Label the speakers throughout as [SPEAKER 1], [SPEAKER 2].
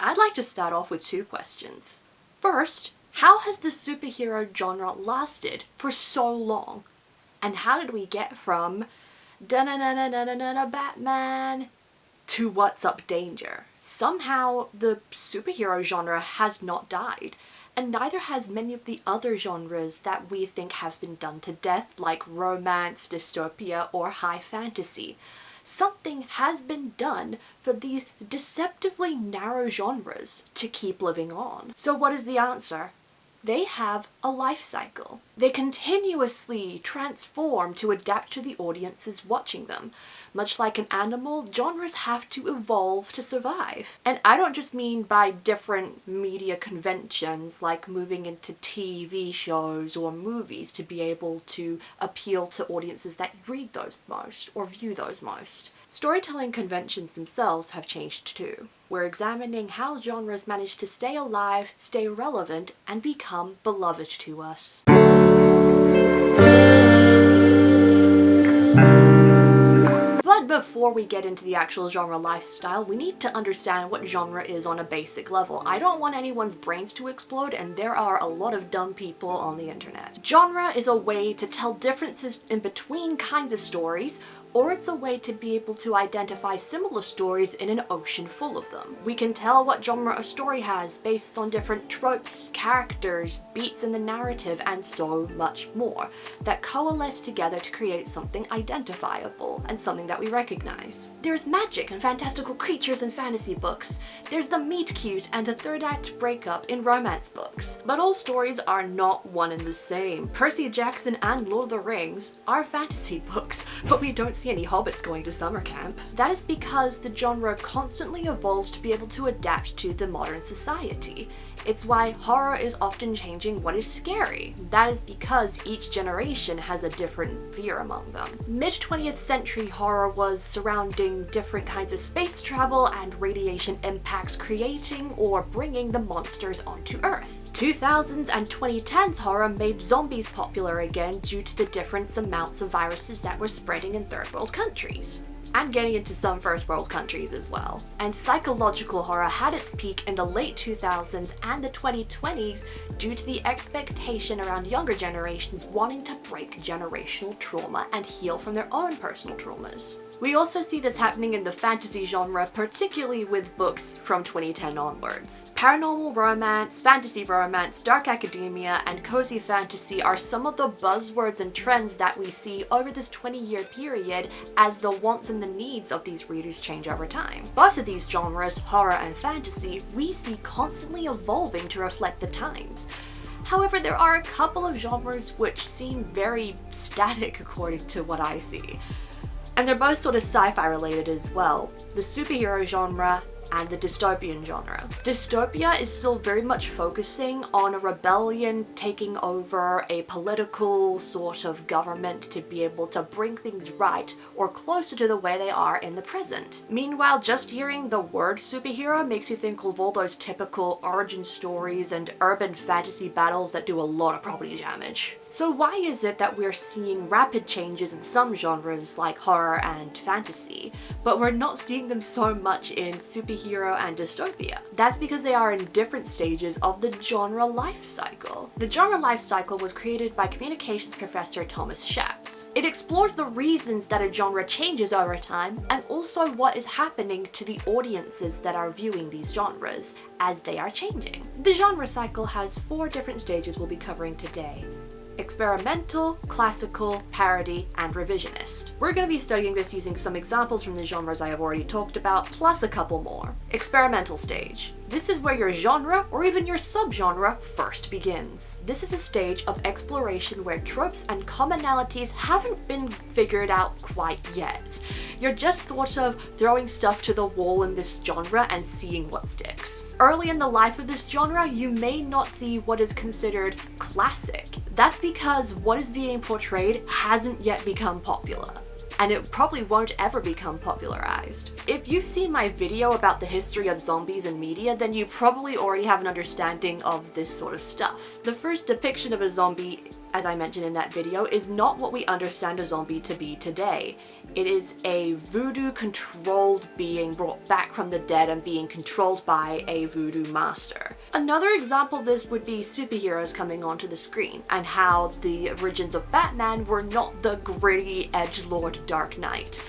[SPEAKER 1] I'd like to start off with two questions. First, how has the superhero genre lasted for so long? And how did we get from da-na-na-na-na-na-na Batman to What's Up Danger? Somehow the superhero genre has not died, and neither has many of the other genres that we think have been done to death, like romance, dystopia, or high fantasy. Something has been done for these deceptively narrow genres to keep living on. So what is the answer? They have a life cycle. They continuously transform to adapt to the audiences watching them. Much like an animal, genres have to evolve to survive. And I don't just mean by different media conventions, like moving into TV shows or movies to be able to appeal to audiences that read those most or view those most. Storytelling conventions themselves have changed too. We're examining how genres manage to stay alive, stay relevant, and become beloved to us. But before we get into the actual genre lifestyle, we need to understand what genre is on a basic level. I don't want anyone's brains to explode, and there are a lot of dumb people on the internet. Genre is a way to tell differences in between kinds of stories, or it's a way to be able to identify similar stories in an ocean full of them. We can tell what genre a story has based on different tropes, characters, beats in the narrative, and so much more, that coalesce together to create something identifiable and something that we recognize. There's magic and fantastical creatures in fantasy books. There's the meet cute and the third act breakup in romance books. But all stories are not one and the same. Percy Jackson and Lord of the Rings are fantasy books, but we don't see any hobbits going to summer camp. That is because the genre constantly evolves to be able to adapt to the modern society. It's why horror is often changing what is scary. That is because each generation has a different fear among them. Mid-20th century horror was surrounding different kinds of space travel and radiation impacts, creating or bringing the monsters onto Earth. 2000s and 2010s horror made zombies popular again due to the different amounts of viruses that were spreading in third world countries, and getting into some first world countries as well. And psychological horror had its peak in the late 2000s and the 2020s due to the expectation around younger generations wanting to break generational trauma and heal from their own personal traumas. We also see this happening in the fantasy genre, particularly with books from 2010 onwards. Paranormal romance, fantasy romance, dark academia, and cozy fantasy are some of the buzzwords and trends that we see over this 20-year period as the wants and the needs of these readers change over time. Both of these genres, horror and fantasy, we see constantly evolving to reflect the times. However, there are a couple of genres which seem very static according to what I see. And they're both sort of sci-fi related as well. The superhero genre and the dystopian genre. Dystopia is still very much focusing on a rebellion taking over a political sort of government to be able to bring things right or closer to the way they are in the present. Meanwhile, just hearing the word superhero makes you think of all those typical origin stories and urban fantasy battles that do a lot of property damage. So why is it that we're seeing rapid changes in some genres like horror and fantasy, but we're not seeing them so much in superhero and dystopia? That's because they are in different stages of the genre life cycle. The genre life cycle was created by communications professor Thomas Shapps. It explores the reasons that a genre changes over time and also what is happening to the audiences that are viewing these genres as they are changing. The genre cycle has 4 different stages we'll be covering today: experimental, classical, parody, and revisionist. We're going to be studying this using some examples from the genres I have already talked about, plus a couple more. Experimental stage. This is where your genre, or even your subgenre, first begins. This is a stage of exploration where tropes and commonalities haven't been figured out quite yet. You're just sort of throwing stuff to the wall in this genre and seeing what sticks. Early in the life of this genre, you may not see what is considered classic. That's because what is being portrayed hasn't yet become popular, and it probably won't ever become popularized. If you've seen my video about the history of zombies in media, then you probably already have an understanding of this sort of stuff. The first depiction of a zombie as I mentioned in that video, is not what we understand a zombie to be today. It is a voodoo-controlled being brought back from the dead and being controlled by a voodoo master. Another example of this would be superheroes coming onto the screen, and how the origins of Batman were not the gritty edgelord Dark Knight.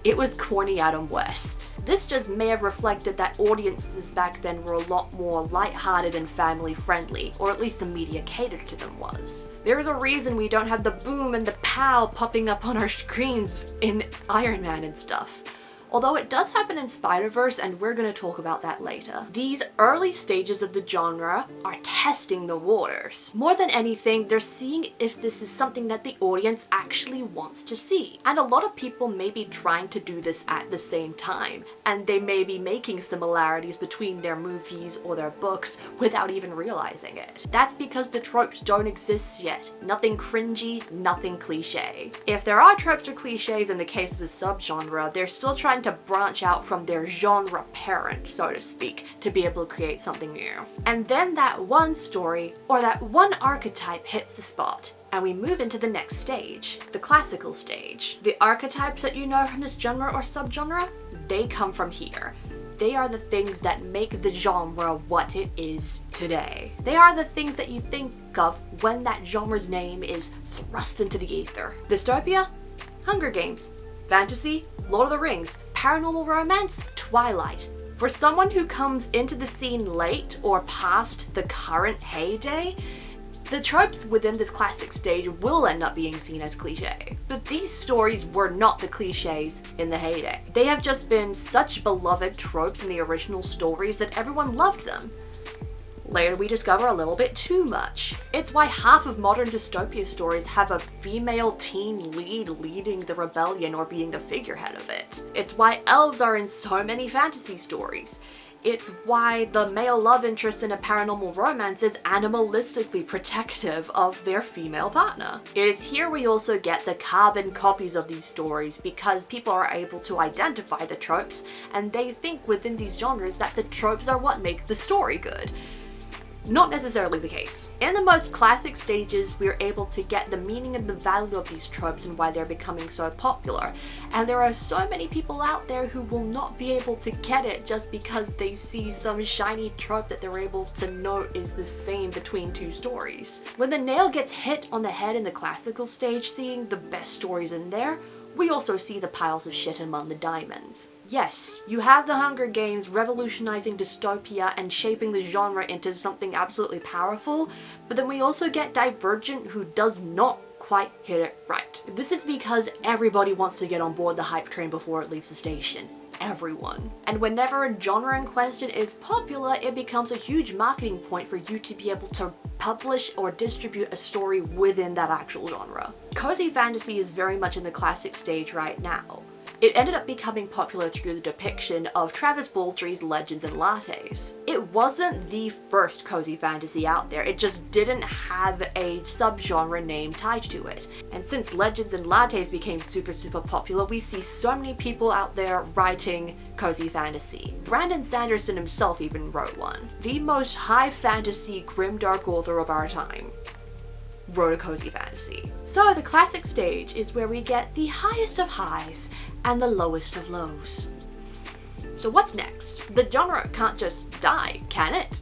[SPEAKER 1] It was corny Adam West. This just may have reflected that audiences back then were a lot more lighthearted and family friendly, or at least the media catered to them was. There is a reason we don't have the boom and the pow popping up on our screens in Iron Man and stuff. Although it does happen in Spider-Verse, and we're going to talk about that later. These early stages of the genre are testing the waters. More than anything, they're seeing if this is something that the audience actually wants to see. And a lot of people may be trying to do this at the same time, and they may be making similarities between their movies or their books without even realizing it. That's because the tropes don't exist yet. Nothing cringy, nothing cliche. If there are tropes or cliches in the case of a subgenre, they're still trying to branch out from their genre parent, so to speak, to be able to create something new. And then that one story or that one archetype hits the spot, and we move into the next stage, the classical stage. The archetypes that you know from this genre or subgenre, they come from here. They are the things that make the genre what it is today. They are the things that you think of when that genre's name is thrust into the ether. Dystopia? Hunger Games. Fantasy? Lord of the Rings. Paranormal romance? Twilight. For someone who comes into the scene late or past the current heyday, the tropes within this classic stage will end up being seen as cliche. But these stories were not the cliches in the heyday. They have just been such beloved tropes in the original stories that everyone loved them. Later we discover a little bit too much. It's why half of modern dystopia stories have a female teen lead leading the rebellion or being the figurehead of it. It's why elves are in so many fantasy stories. It's why the male love interest in a paranormal romance is animalistically protective of their female partner. It is here we also get the carbon copies of these stories, because people are able to identify the tropes and they think within these genres that the tropes are what make the story good. Not necessarily the case. In the most classic stages, we're able to get the meaning and the value of these tropes and why they're becoming so popular. And there are so many people out there who will not be able to get it just because they see some shiny trope that they're able to note is the same between two stories. When the nail gets hit on the head in the classical stage, seeing the best stories in there, we also see the piles of shit among the diamonds. Yes, you have the Hunger Games revolutionizing dystopia and shaping the genre into something absolutely powerful, but then we also get Divergent, who does not quite hit it right. This is because everybody wants to get on board the hype train before it leaves the station. Everyone. And whenever a genre in question is popular, it becomes a huge marketing point for you to be able to publish or distribute a story within that actual genre. Cozy fantasy is very much in the classic stage right now. It ended up becoming popular through the depiction of Travis Baldry's Legends and Lattes. It wasn't the first cozy fantasy out there, it just didn't have a subgenre name tied to it. And since Legends and Lattes became super popular, we see so many people out there writing cozy fantasy. Brandon Sanderson himself even wrote one. The most high fantasy grimdark author of our time wrote a cozy fantasy. So the classic stage is where we get the highest of highs and the lowest of lows. So what's next? The genre can't just die, can it?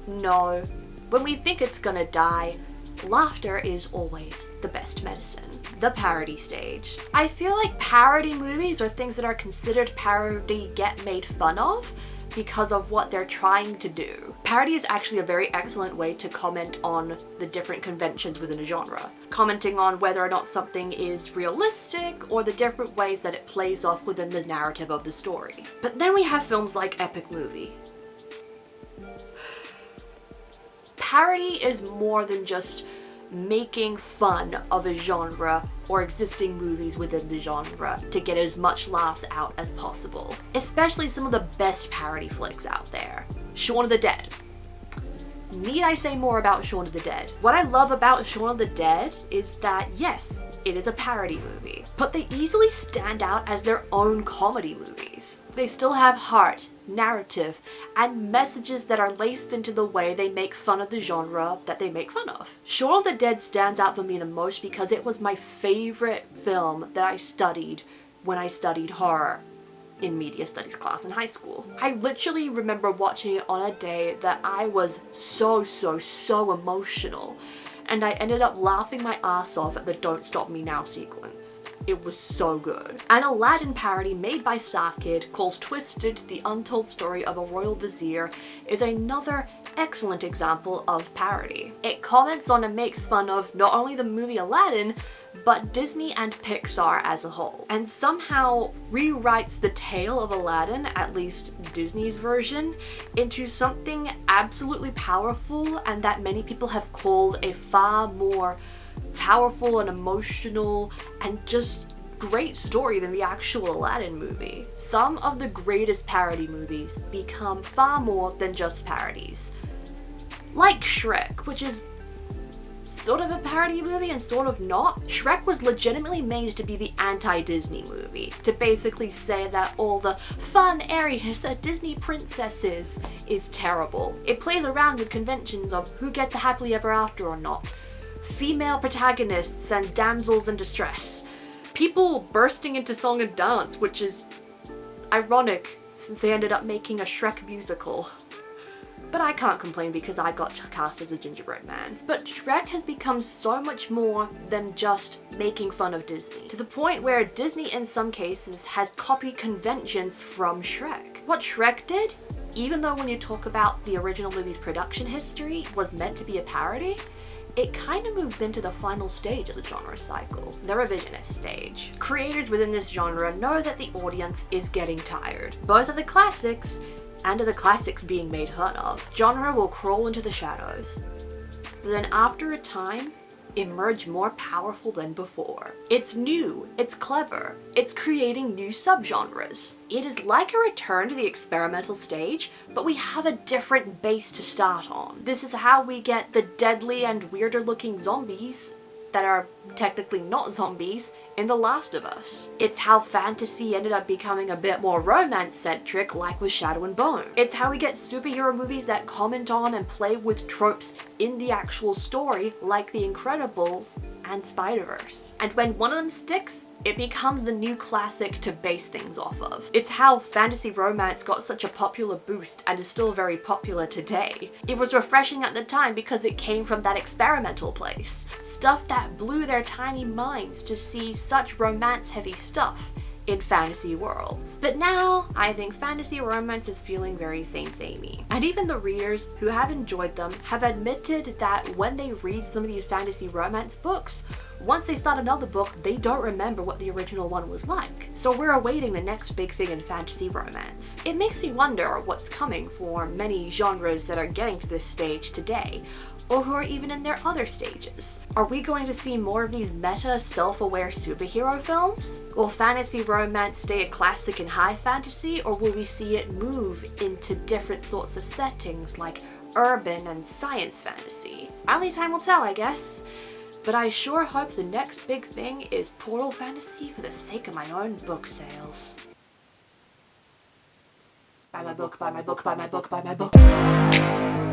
[SPEAKER 1] No. When we think it's gonna die, laughter is always the best medicine. The parody stage. I feel like parody movies, or things that are considered parody, get made fun of because of what they're trying to do. Parody is actually a very excellent way to comment on the different conventions within a genre, commenting on whether or not something is realistic or the different ways that it plays off within the narrative of the story. But then we have films like Epic Movie. Parody is more than just making fun of a genre or existing movies within the genre to get as much laughs out as possible. Especially some of the best parody flicks out there. Shaun of the Dead. Need I say more about Shaun of the Dead? What I love about Shaun of the Dead is that, yes, it is a parody movie, but they easily stand out as their own comedy movies. They still have heart, narrative, and messages that are laced into the way they make fun of the genre that they make fun of. Shaun of the Dead stands out for me the most because it was my favorite film that I studied when I studied horror in media studies class in high school. I literally remember watching it on a day that I was so emotional, and I ended up laughing my ass off at the Don't Stop Me Now sequence. It was so good. An Aladdin parody made by StarKid called Twisted: The Untold Story of a Royal Vizier is another excellent example of parody. It comments on and makes fun of not only the movie Aladdin, but Disney and Pixar as a whole, and somehow rewrites the tale of Aladdin, at least Disney's version, into something absolutely powerful and that many people have called a far more powerful and emotional and just great story than the actual Aladdin movie. Some of the greatest parody movies become far more than just parodies. Like Shrek, which is sort of a parody movie and sort of not. Shrek was legitimately made to be the anti-Disney movie, to basically say that all the fun airiness that Disney princesses is terrible. It plays around with conventions of who gets a happily ever after or not, female protagonists and damsels in distress, people bursting into song and dance, which is ironic since they ended up making a Shrek musical. But I can't complain because I got cast as a gingerbread man. But Shrek has become so much more than just making fun of Disney, to the point where Disney in some cases has copied conventions from Shrek. What Shrek did, even though when you talk about the original movie's production history was meant to be a parody, it kind of moves into the final stage of the genre cycle, the Revisionist Stage. Creators within this genre know that the audience is getting tired, both of the classics and of the classics being made fun of. Genre will crawl into the shadows, but then after a time, emerge more powerful than before. It's new, it's clever, it's creating new subgenres. It is like a return to the experimental stage, but we have a different base to start on. This is how we get the deadly and weirder looking zombies that are technically not zombies in The Last of Us. It's how fantasy ended up becoming a bit more romance-centric, like with Shadow and Bone. It's how we get superhero movies that comment on and play with tropes in the actual story, like The Incredibles and Spider-Verse. And when one of them sticks, it becomes the new classic to base things off of. It's how fantasy romance got such a popular boost and is still very popular today. It was refreshing at the time because it came from that experimental place. Stuff that blew their tiny minds to see such romance-heavy stuff in fantasy worlds. But now, I think fantasy romance is feeling very samey. And even the readers who have enjoyed them have admitted that when they read some of these fantasy romance books, once they start another book, they don't remember what the original one was like. So we're awaiting the next big thing in fantasy romance. It makes me wonder what's coming for many genres that are getting to this stage today, or who are even in their other stages. Are we going to see more of these meta, self-aware superhero films? Will fantasy romance stay a classic in high fantasy, or will we see it move into different sorts of settings like urban and science fantasy? Only time will tell, I guess. But I sure hope the next big thing is portal fantasy for the sake of my own book sales. Buy my book, buy my book, buy my book, buy my book.